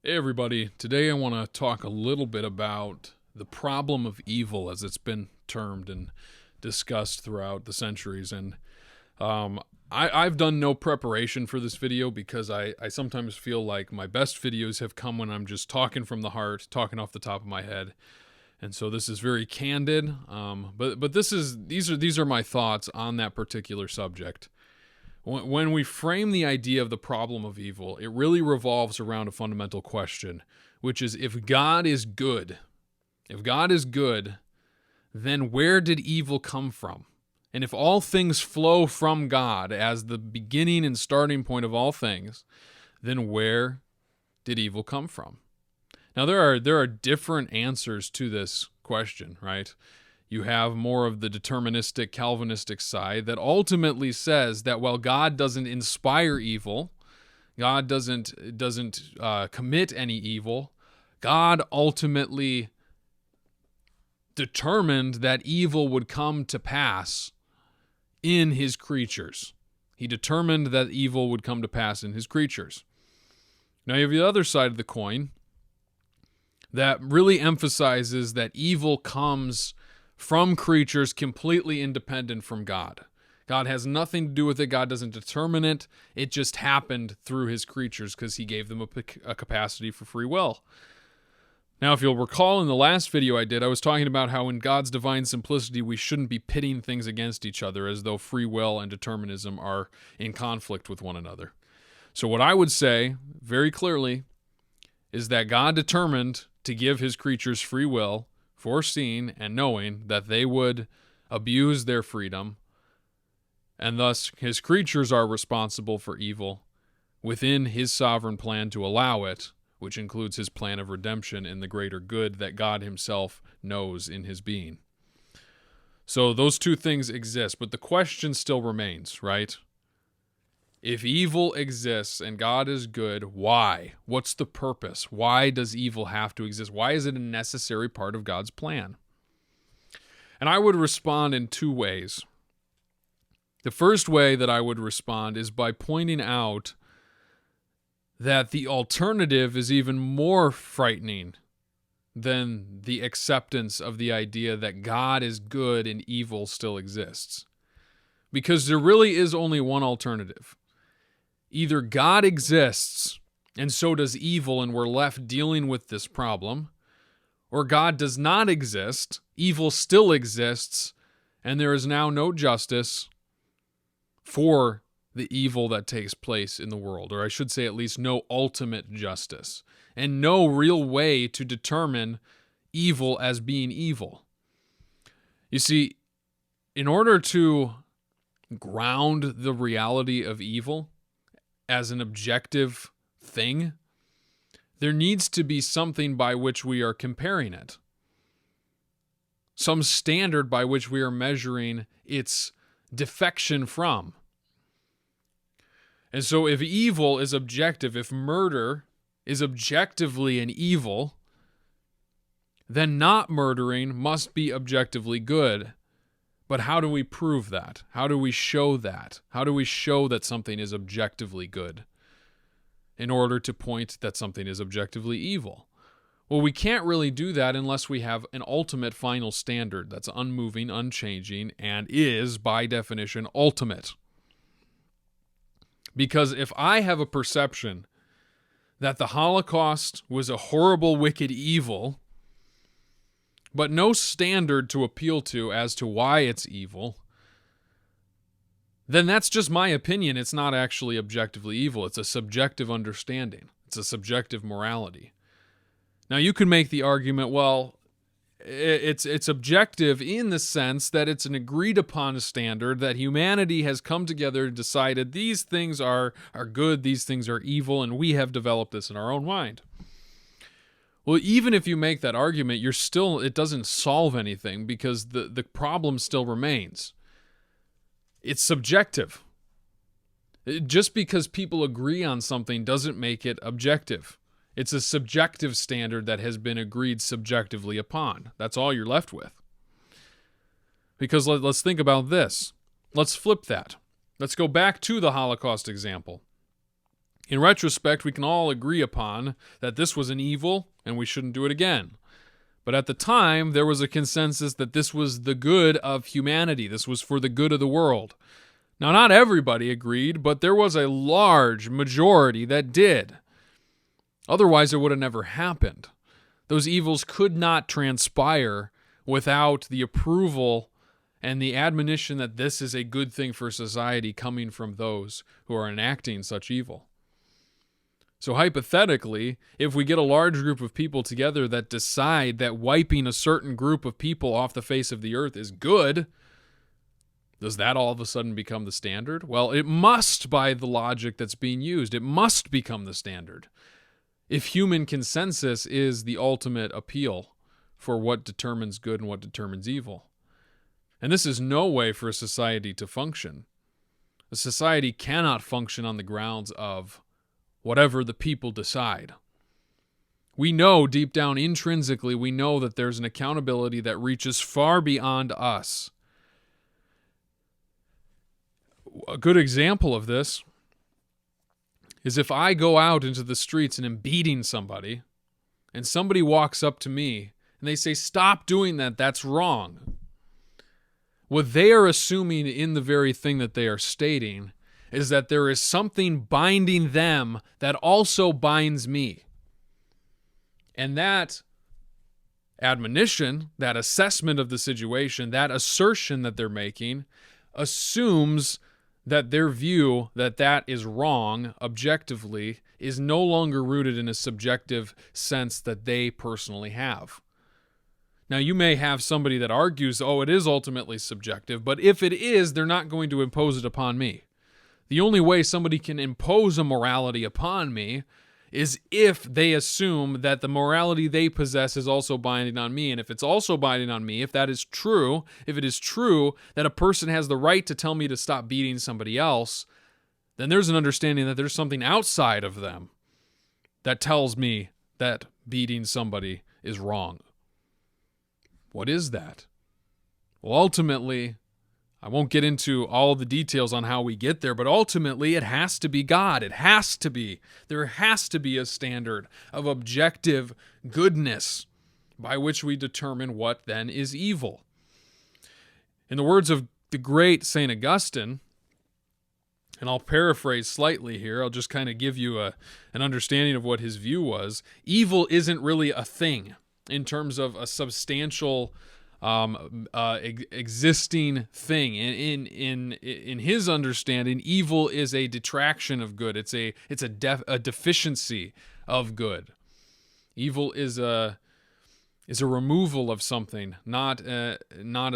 Hey everybody, today I want to talk a little bit about the problem of evil as it's been termed and discussed throughout the centuries. And I've done no preparation for this video because I sometimes feel like my best videos have come when I'm just talking from the heart, talking off the top of my head. And so this is very candid, but these are my thoughts on that particular subject. When we frame the idea of the problem of evil, it really revolves around a fundamental question, which is if God is good, then where did evil come from? And if all things flow from God as the beginning and starting point of all things, then where did evil come from? Now there are different answers to this question, right? You have more of the deterministic Calvinistic side that ultimately says that while God doesn't inspire evil, God doesn't commit any evil, God ultimately determined that evil would come to pass in his creatures. He determined that evil would come to pass in his creatures. Now you have the other side of the coin that really emphasizes that evil comes from creatures completely independent from God. God has nothing to do with it. God doesn't determine it. It just happened through his creatures because he gave them a capacity for free will. Now, if you'll recall in the last video I did, I was talking about how in God's divine simplicity, we shouldn't be pitting things against each other as though free will and determinism are in conflict with one another. So what I would say very clearly is that God determined to give his creatures free will, foreseeing and knowing that they would abuse their freedom, and thus his creatures are responsible for evil within his sovereign plan to allow it, which includes his plan of redemption in the greater good that God himself knows in his being. So those two things exist, but the question still remains, right? If evil exists and God is good, why? What's the purpose? Why does evil have to exist? Why is it a necessary part of God's plan? And I would respond in two ways. The first way that I would respond is by pointing out that the alternative is even more frightening than the acceptance of the idea that God is good and evil still exists. Because there really is only one alternative. Either God exists, and so does evil, and we're left dealing with this problem, or God does not exist, evil still exists, and there is now no justice for the evil that takes place in the world, or I should say at least no ultimate justice, and no real way to determine evil as being evil. You see, in order to ground the reality of evil as an objective thing, there needs to be something by which we are comparing it. Some standard by which we are measuring its defection from. And so if evil is objective, if murder is objectively an evil, then not murdering must be objectively good. But how do we prove that? How do we show that? How do we show that something is objectively good in order to point that something is objectively evil? Well, we can't really do that unless we have an ultimate final standard that's unmoving, unchanging, and is, by definition, ultimate. Because if I have a perception that the Holocaust was a horrible, wicked evil, but no standard to appeal to as to why it's evil, then that's just my opinion. It's not actually objectively evil. It's a subjective understanding. It's a subjective morality. Now, you can make the argument, well, it's objective in the sense that it's an agreed upon standard that humanity has come together and decided these things are good, these things are evil, and we have developed this in our own mind. Well, even if you make that argument, it doesn't solve anything because the problem still remains. It's subjective. Just because people agree on something doesn't make it objective. It's a subjective standard that has been agreed subjectively upon. That's all you're left with. Because let's think about this. Let's flip that. Let's go back to the Holocaust example. In retrospect, we can all agree upon that this was an evil and we shouldn't do it again. But at the time, there was a consensus that this was the good of humanity. This was for the good of the world. Now, not everybody agreed, but there was a large majority that did. Otherwise, it would have never happened. Those evils could not transpire without the approval and the admonition that this is a good thing for society coming from those who are enacting such evil. So hypothetically, if we get a large group of people together that decide that wiping a certain group of people off the face of the earth is good, does that all of a sudden become the standard? Well, it must by the logic that's being used. It must become the standard. If human consensus is the ultimate appeal for what determines good and what determines evil. And this is no way for a society to function. A society cannot function on the grounds of whatever the people decide. We know deep down intrinsically, we know that there's an accountability that reaches far beyond us. A good example of this is if I go out into the streets and am beating somebody, and somebody walks up to me and they say, "Stop doing that, that's wrong." What they are assuming in the very thing that they are stating is that there is something binding them that also binds me. And that admonition, that assessment of the situation, that assertion that they're making, assumes that their view that that is wrong objectively is no longer rooted in a subjective sense that they personally have. Now, you may have somebody that argues, oh, it is ultimately subjective, but if it is, they're not going to impose it upon me. The only way somebody can impose a morality upon me is if they assume that the morality they possess is also binding on me. And if it's also binding on me, if that is true, if it is true that a person has the right to tell me to stop beating somebody else, then there's an understanding that there's something outside of them that tells me that beating somebody is wrong. What is that? Well, ultimately, I won't get into all the details on how we get there, but ultimately it has to be God. It has to be. There has to be a standard of objective goodness by which we determine what then is evil. In the words of the great St. Augustine, and I'll paraphrase slightly here, I'll just kind of give you an understanding of what his view was. Evil isn't really a thing in terms of a substantial existing thing. In his understanding, evil is a detraction of good. It's a deficiency of good. Evil is a removal of something, not a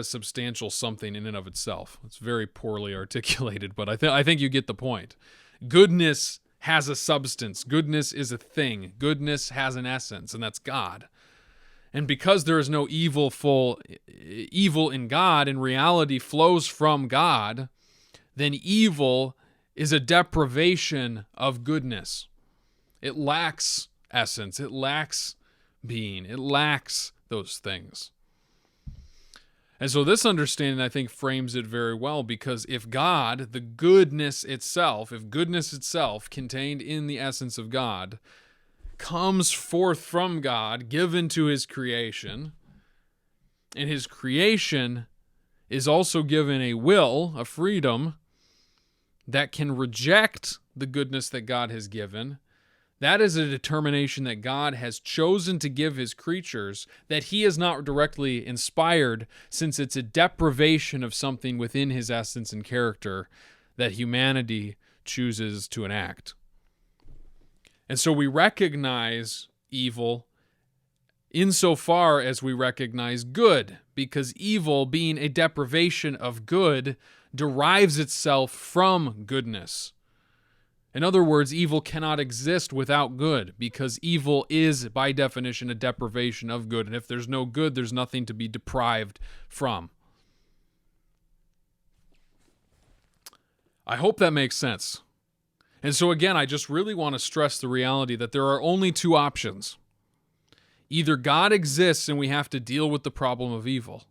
substantial something in and of itself. It's very poorly articulated, but I think you get the point. Goodness has a substance. Goodness is a thing. Goodness has an essence, and that's God. And because there is no evil in God, and reality flows from God, then evil is a deprivation of goodness. It lacks essence. It lacks being. It lacks those things. And so this understanding, I think, frames it very well, because if God, the goodness itself, if goodness itself contained in the essence of God, comes forth from God, given to his creation, and his creation is also given a will, a freedom, that can reject the goodness that God has given, that is a determination that God has chosen to give his creatures that he has not directly inspired, since it's a deprivation of something within his essence and character that humanity chooses to enact. And so we recognize evil insofar as we recognize good, because evil, being a deprivation of good, derives itself from goodness. In other words, evil cannot exist without good, because evil is, by definition, a deprivation of good. And if there's no good, there's nothing to be deprived from. I hope that makes sense. And so again, I just really want to stress the reality that there are only two options. Either God exists and we have to deal with the problem of evil,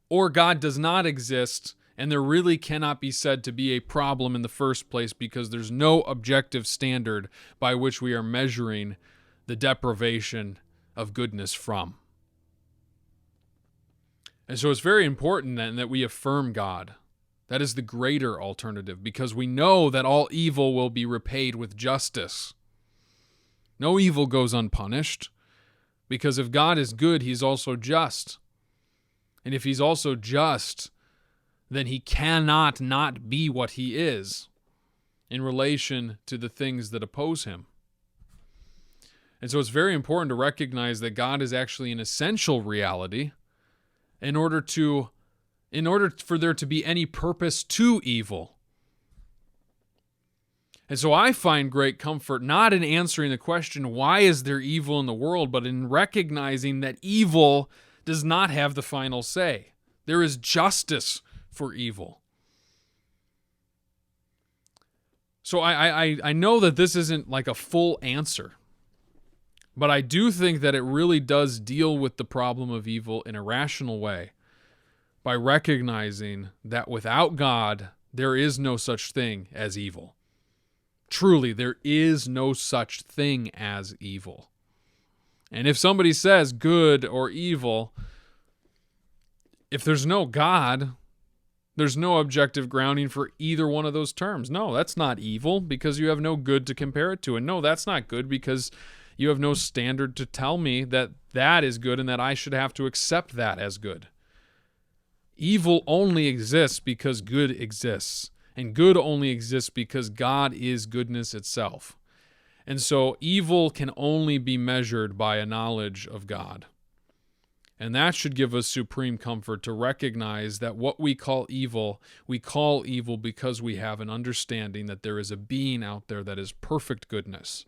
or God does not exist And there really cannot be said to be a problem in the first place because there's no objective standard by which we are measuring the deprivation of goodness from. And so it's very important then that we affirm God. That is the greater alternative, because we know that all evil will be repaid with justice. No evil goes unpunished, because if God is good, he's also just. And if he's also just, then he cannot not be what he is in relation to the things that oppose him. And so it's very important to recognize that God is actually an essential reality in order for there to be any purpose to evil. And so I find great comfort not in answering the question, why is there evil in the world, but in recognizing that evil does not have the final say. There is justice for evil. So I know that this isn't like a full answer, but I do think that it really does deal with the problem of evil in a rational way by recognizing that without God, there is no such thing as evil. Truly, there is no such thing as evil. And if somebody says good or evil, if there's no God, there's no objective grounding for either one of those terms. No, that's not evil because you have no good to compare it to. And no, that's not good because you have no standard to tell me that that is good and that I should have to accept that as good. Evil only exists because good exists. And good only exists because God is goodness itself. And so evil can only be measured by a knowledge of God. And that should give us supreme comfort to recognize that what we call evil because we have an understanding that there is a being out there that is perfect goodness.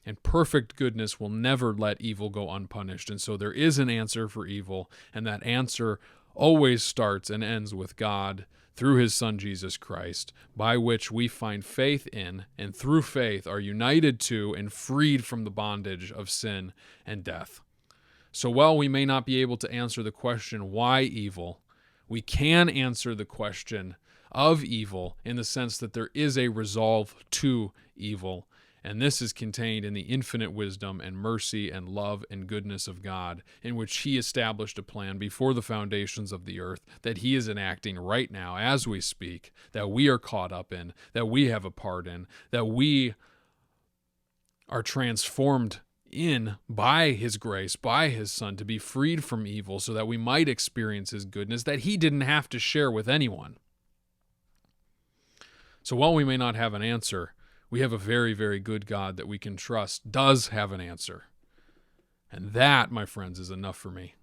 And perfect goodness will never let evil go unpunished. And so there is an answer for evil, and that answer always starts and ends with God through his Son Jesus Christ, by which we find faith in, and through faith are united to and freed from the bondage of sin and death. So while we may not be able to answer the question, why evil, we can answer the question of evil in the sense that there is a resolve to evil. And this is contained in the infinite wisdom and mercy and love and goodness of God, in which he established a plan before the foundations of the earth that he is enacting right now as we speak, that we are caught up in, that we have a part in, that we are transformed in by his grace, by his Son, to be freed from evil so that we might experience his goodness that he didn't have to share with anyone. So while we may not have an answer, we have a very, very good God that we can trust does have an answer. And that, my friends, is enough for me.